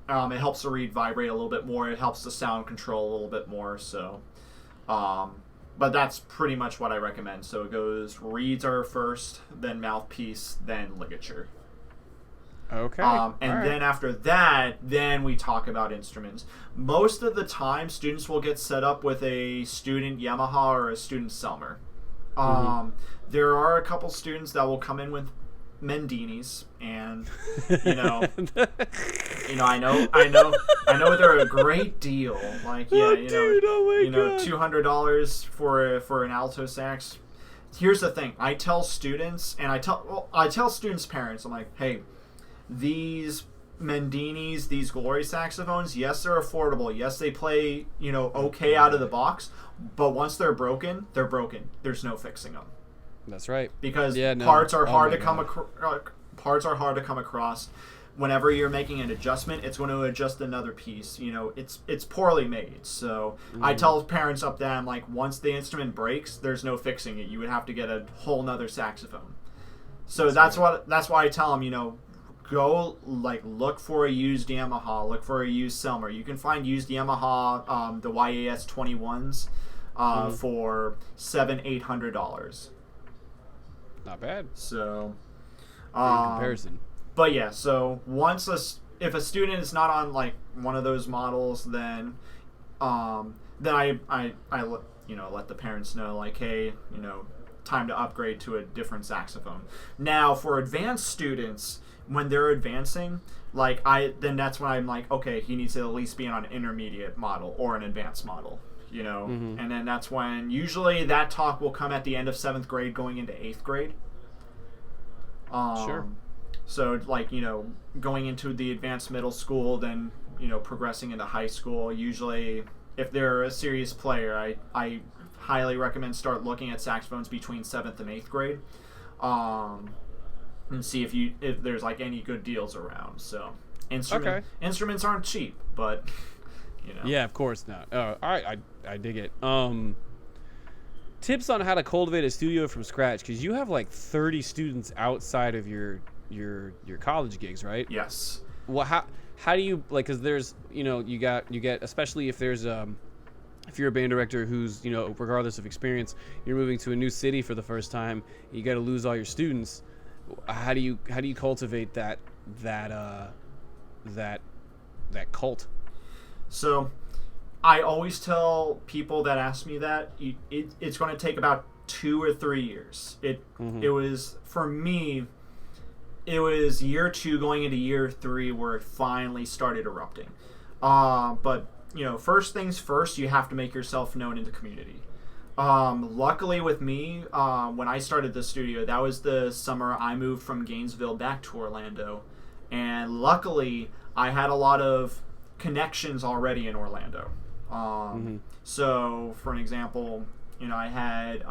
it helps the reed vibrate a little bit more. It helps the sound control a little bit more. So, but that's pretty much what I recommend. So it goes reeds are first, then mouthpiece, then ligature. Okay. Then after that, then we talk about instruments. Most of the time, students will get set up with a student Yamaha or a student Selmer. There are a couple students that will come in with Mendinis, and I know they're a great deal. Like $200 for an alto sax. Here's the thing: I tell students, and I tell students' parents, I'm like, hey, these Mendinis, these glory saxophones, yes, they're affordable. Yes, they play, okay out of the box. But once they're broken, they're broken. There's no fixing them. That's right. Because parts are hard to come across. Whenever you're making an adjustment, it's going to adjust another piece. It's poorly made. So I tell parents up there, I'm like, once the instrument breaks, there's no fixing it. You would have to get a whole nother saxophone. So that's why I tell them, go look for a used Yamaha, look for a used Selmer. You can find used Yamaha, the YAS 21s, for $700-800. Not bad. So, in comparison. But yeah, so if a student is not on one of those models, then I let the parents know, hey, time to upgrade to a different saxophone. Now for advanced students, when they're advancing, then that's when I'm like, okay, he needs to at least be on an intermediate model or an advanced model, and then that's when usually that talk will come at the end of 7th grade going into 8th grade. Sure. So going into the advanced middle school, then progressing into high school. Usually, if they're a serious player, I highly recommend start looking at saxophones between 7th and 8th grade. And see if there's any good deals around. So instruments aren't cheap, but Yeah, of course not. All right, I dig it. Tips on how to cultivate a studio from scratch, because you have 30 students outside of your college gigs, right? Yes. Well, how do you because there's you get especially if there's if you're a band director who's regardless of experience, you're moving to a new city for the first time, you got to lose all your students. How do you cultivate that cult? So I always tell people that ask me that it's going to take about 2 or 3 years. It was, for me, it was year 2 going into year 3 where it finally started erupting. But first things first, you have to make yourself known in the community. Luckily with me, when I started the studio, that was the summer I moved from Gainesville back to Orlando. And luckily, I had a lot of connections already in Orlando. So, for an example, I had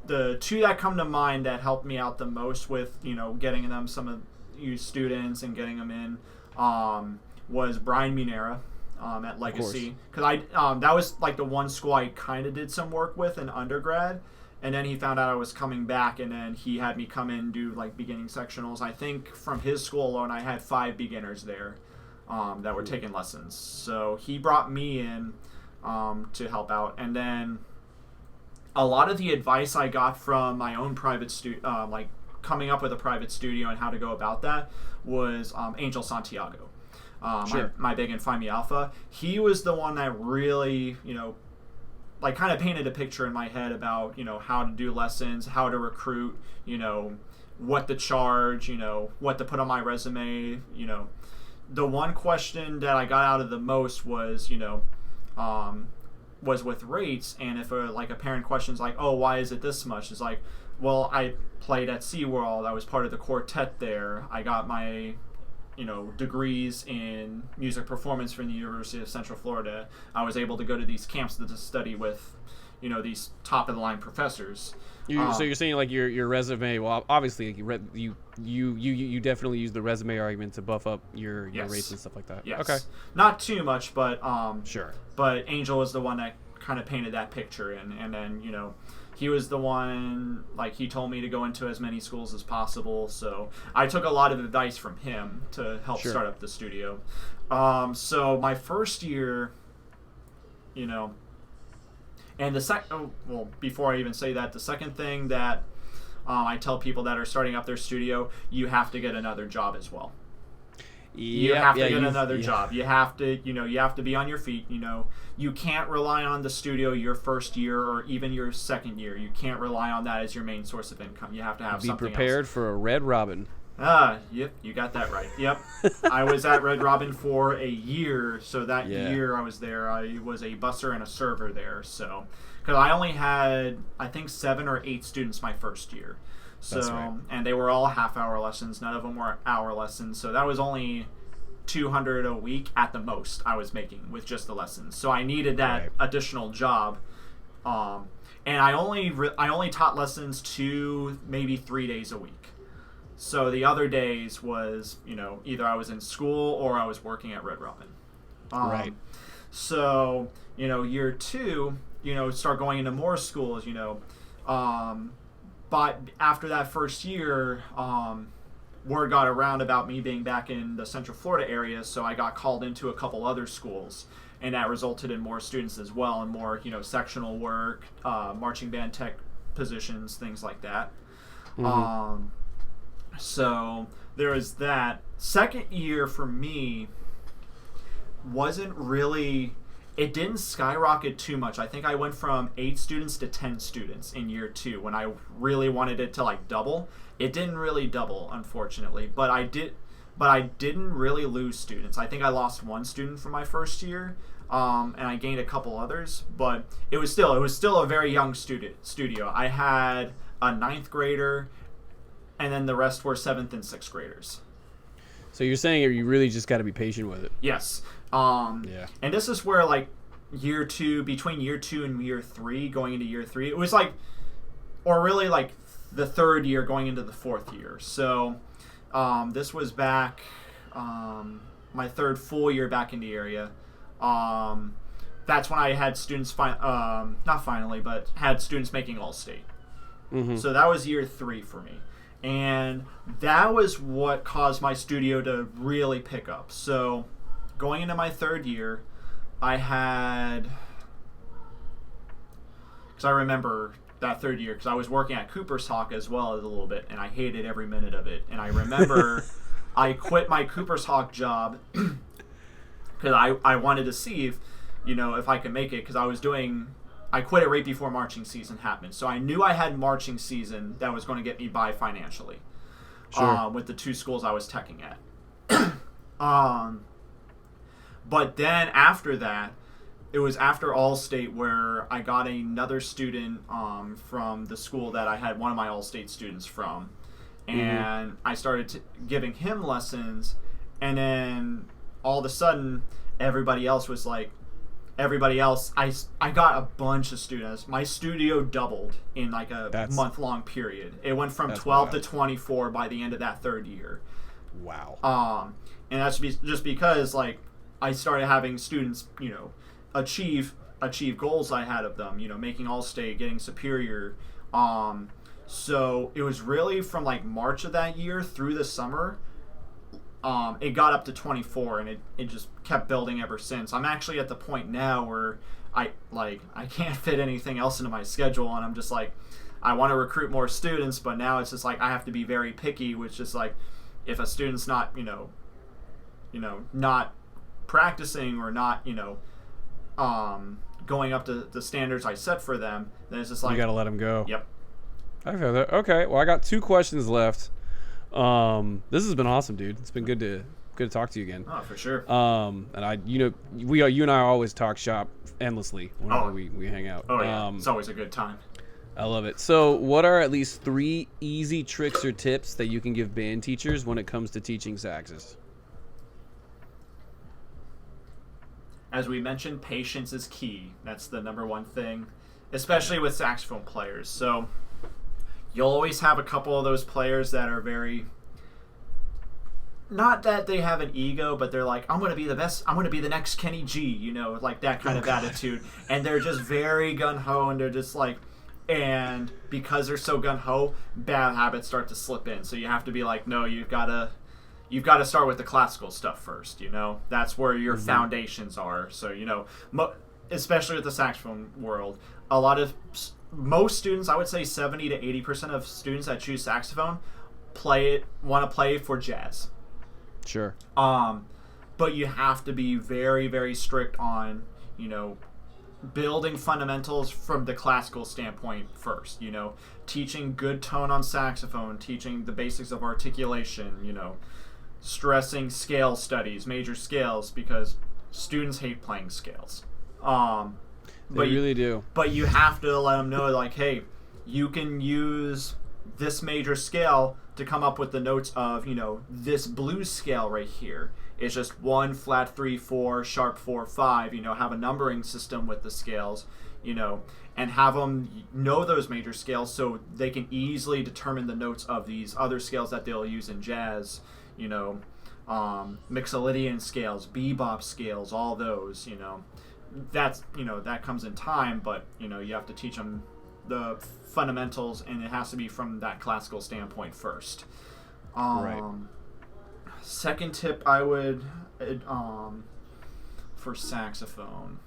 the 2 that come to mind that helped me out the most with, getting them some of you students and getting them in, was Brian Munera. At Legacy, because that was the one school I kind of did some work with in undergrad, and then he found out I was coming back, and then he had me come in and do beginning sectionals. I think from his school alone, I had 5 beginners there that were taking lessons. So he brought me in to help out, and then a lot of the advice I got from my own private coming up with a private studio and how to go about that was Angel Santiago. My big and Find Me Alpha. He was the one that really, kind of painted a picture in my head about, how to do lessons, how to recruit, what to charge, what to put on my resume. The one question that I got out of the most was, was with rates, and if a parent questions like, oh, why is it this much? It's like, well, I played at SeaWorld, I was part of the quartet there, I got my degrees in music performance from the University of Central Florida, I was able to go to these camps to study with these top of the line professors. So you're saying like your resume? Well, obviously you definitely use the resume argument to buff up your rates and stuff like that. Yes. Okay. Not too much, but sure. But Angel was the one that kind of painted that picture, and then he was the one, like, he told me to go into as many schools as possible, so I took a lot of advice from him to help start up the studio. So my first year, and before I even say that, the second thing that I tell people that are starting up their studio, you have to get another job as well. You have to get another job. You have to, you have to be on your feet. You can't rely on the studio your first year or even your second year. You can't rely on that as your main source of income. You have to have something else. Be prepared for a Red Robin. Yep, you got that right. Yep. I was at Red Robin for a year, so that year I was there, I was a busser and a server there, so, because I only had, I think, 7 or 8 students my first year. So, that's right. And they were all half-hour lessons. None of them were hour lessons. So that was only $200 a week at the most I was making with just the lessons. So I needed that additional job. And I only taught lessons 2, maybe 3 days a week. So the other days was, either I was in school or I was working at Red Robin. Right. So, year 2, start going into more schools, but after that first year, word got around about me being back in the Central Florida area, so I got called into a couple other schools, and that resulted in more students as well, and more, sectional work, marching band tech positions, things like that. Mm-hmm. So there was that. Second year for me wasn't really... It didn't skyrocket too much. I think I went from 8 students to 10 students in year 2 when I really wanted it to double. It didn't really double, unfortunately, but I didn't really lose students. I think I lost 1 student from my first year, and I gained a couple others, but it was still a very young studio. I had a 9th grader, and then the rest were 7th and 6th graders. So you're saying you really just got to be patient with it. Yes. And this is where, year 2, between year 2 and year 3, going into year 3, it was or really the 3rd year going into the 4th year. So this was back my 3rd full year back in the area. That's when I had students, not finally, but had students making All-State. Mm-hmm. So that was year 3 for me. And that was what caused my studio to really pick up. So going into my 3rd year, I had... Because I remember that 3rd year, because I was working at Cooper's Hawk as well as a little bit, and I hated every minute of it. And I remember I quit my Cooper's Hawk job because I wanted to see if I could make it, because I quit it right before marching season happened. So I knew I had marching season that was going to get me by financially. Sure. With the 2 schools I was teching at. But then after that, it was after All-State where I got another student from the school that I had one of my All-State students from. And I started giving him lessons, and then all of a sudden, everybody else, I got a bunch of students. My studio doubled in a month-long period. It went from 12 to 24 by the end of that 3rd year. Wow. And that's just because, I started having students, achieve goals I had of them, making All-State, getting superior. So it was really from March of that year through the summer. It got up to 24, and it just kept building ever since. I'm actually at the point now where I can't fit anything else into my schedule, and I'm just I want to recruit more students, but now it's just I have to be very picky, which is if a student's not not practicing or not going up to the standards I set for them, then it's just you gotta let them go. Yep. I feel that. Okay, well, I got 2 questions left. This has been awesome, dude. It's been good to Good to talk to you again. Oh, for sure. And you and I always talk shop endlessly whenever we hang out. Oh yeah, it's always a good time. I love it. So, what are at least 3 easy tricks or tips that you can give band teachers when it comes to teaching saxes? As we mentioned, patience is key. That's the number one thing, especially with saxophone players. So, you'll always have a couple of those players that are very, not that they have an ego, but they're like, I'm going to be the best, I'm going to be the next Kenny G, like that kind of attitude. And they're just very gung-ho, and they're just like, and because they're so gung-ho, bad habits start to slip in. So you have to be like, no, you've got to start with the classical stuff first, That's where your foundations are. So, especially with the saxophone world, most students, I would say 70 to 80% of students that choose saxophone want to play for jazz. Sure. But you have to be very, very strict on, building fundamentals from the classical standpoint first, teaching good tone on saxophone, teaching the basics of articulation, stressing scale studies, major scales, because students hate playing scales. They really do. But you have to let them know, like, hey, you can use this major scale to come up with the notes of, this blues scale right here. It's just 1, flat 3, 4, sharp 4, 5, have a numbering system with the scales, and have them know those major scales so they can easily determine the notes of these other scales that they'll use in jazz, Mixolydian scales, bebop scales, all those, that's, that comes in time, but, you have to teach them the fundamentals, and it has to be from that classical standpoint first. Right. Second tip I would, for saxophone,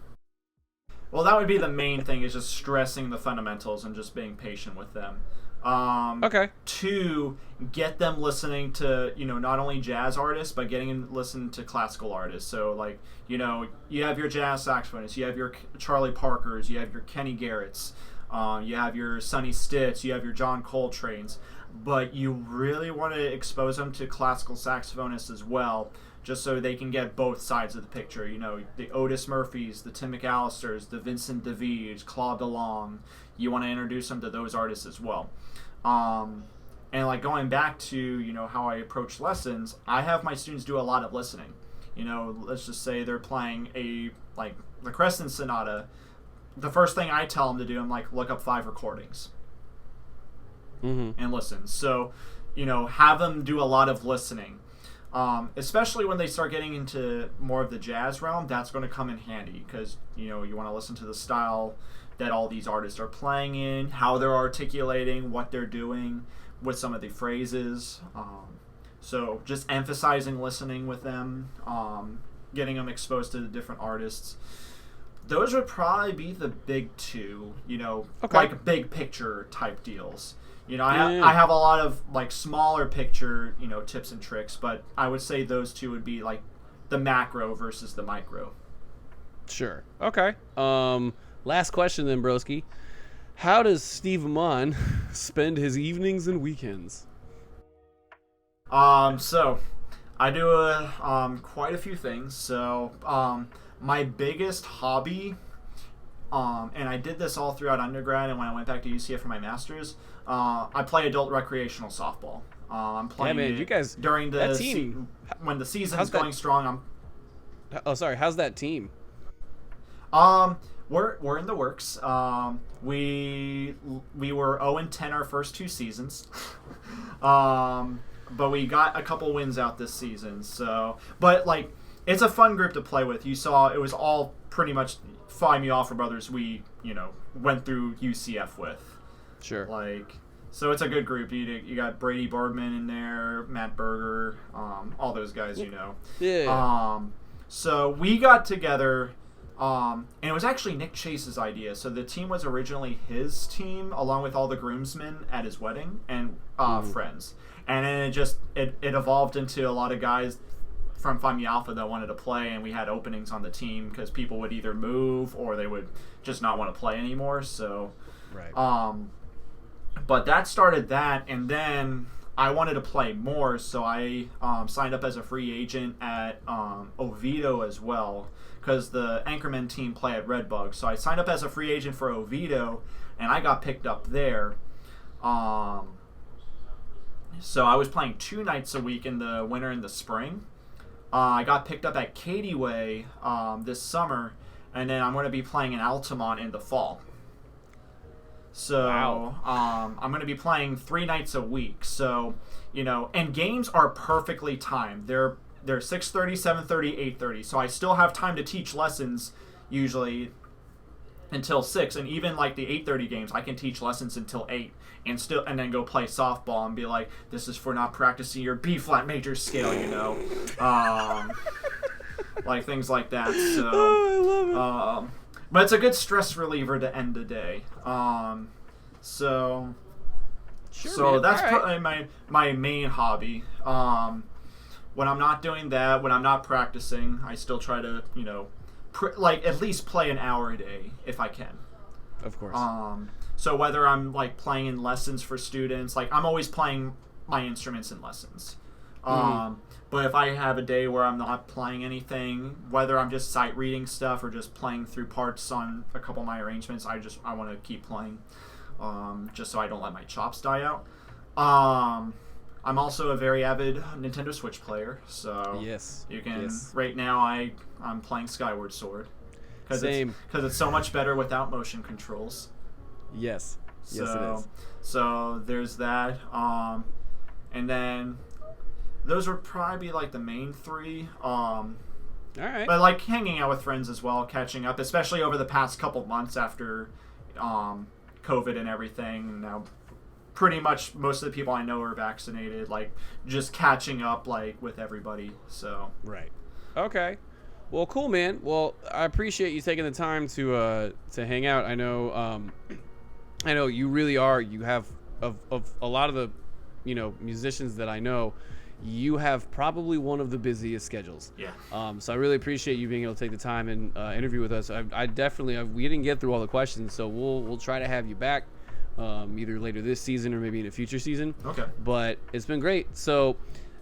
well, that would be the main thing, is just stressing the fundamentals and just being patient with them. Okay. 2, get them listening to, not only jazz artists, but getting them listen to classical artists. So, like, you have your jazz saxophonists, you have your Charlie Parkers, you have your Kenny Garretts, you have your Sonny Stitts, you have your John Coltrane's, but you really want to expose them to classical saxophonists as well, just so they can get both sides of the picture. The Otis Murphys, the Tim McAllisters, the Vincent DeVies, Claude DeLong. You want to introduce them to those artists as well. And like going back to, how I approach lessons, I have my students do a lot of listening. Let's just say they're playing the Crescent Sonata. The first thing I tell them to do, I'm like, look up 5 recordings. And listen. So, have them do a lot of listening. Especially when they start getting into more of the jazz realm, that's going to come in handy because, you want to listen to the style that all these artists are playing in, how they're articulating, what they're doing with some of the phrases. So just emphasizing listening with them, getting them exposed to the different artists. Those would probably be the big 2, like big picture type deals. I have a lot of smaller picture, tips and tricks, but I would say those 2 would be like the macro versus the micro. Sure. Okay. Last question then, broski. How does Steven Amann spend his evenings and weekends? So I do quite a few things. So my biggest hobby, and I did this all throughout undergrad and when I went back to UCF for my master's, I play adult recreational softball. I'm playing you guys during the team. When the season's going strong. How's that team? We're in the works. We were 0-10 our first 2 seasons. But we got a couple wins out this season. So, but it's a fun group to play with. You saw it was all pretty much Phi Mu Alpha brothers we, went through UCF with. Sure. So it's a good group. You got Brady Bardman in there, Matt Berger, all those guys, Yeah. So we got together, and it was actually Nick Chase's idea. So the team was originally his team, along with all the groomsmen at his wedding and friends. And then it evolved into a lot of guys from Phi Mu Alpha that wanted to play, and we had openings on the team because people would either move or they would just not want to play anymore. So, right. But that started that, and then I wanted to play more, so I signed up as a free agent at Oviedo as well, because the Anchorman team play at Redbug. So I signed up as a free agent for Oviedo, and I got picked up there. So I was playing 2 nights a week in the winter and the spring. I got picked up at Katy Way this summer, and then I'm going to be playing in Altamont in the fall. So wow. I'm going to be playing 3 nights a week. So, and games are perfectly timed. They're 6:30, 7:30, 8:30. So I still have time to teach lessons usually until 6. And even like the 8:30 games, I can teach lessons until 8 and then go play softball and be like, this is for not practicing your B flat major scale, like things like that. So, I love it. But it's a good stress reliever to end the day. So Sure, man. that's All right. probably my main hobby. When I'm not doing that, when I'm not practicing, I still try to, at least play an hour a day if I can. Of course. So whether I'm like playing in lessons for students, like I'm always playing my instruments in lessons. But if I have a day where I'm not playing anything, whether I'm just sight reading stuff or just playing through parts on a couple of my arrangements, I want to keep playing, just so I don't let my chops die out. I'm also a very avid Nintendo Switch player, so yes. you can. Yes. Right now, I'm playing Skyward Sword Same. because it's so much better without motion controls. Yes. Yes, it is. So there's that, and then. Those would probably be like the main 3. All right. But like hanging out with friends as well, catching up, especially over the past couple months after COVID and everything. Now, pretty much most of the people I know are vaccinated. Like just catching up like with everybody. So Right. Okay. Well, cool, man. Well, I appreciate you taking the time to hang out. I know you really are. You have of a lot of the musicians that I know. You have probably one of the busiest schedules. yeah. So I really appreciate you being able to take the time and interview with us. I definitely we didn't get through all the questions, so we'll try to have you back either later this season or maybe in a future season. Okay. But it's been great. So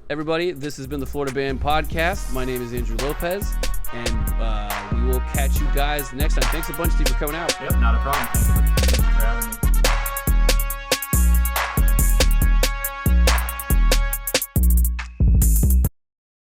everybody, this has been the Florida Band Podcast. My name is Andrew Lopez, and we will catch you guys next time. Thanks a bunch, Steve, for coming out. Yep. Not a problem. Thank you for having me.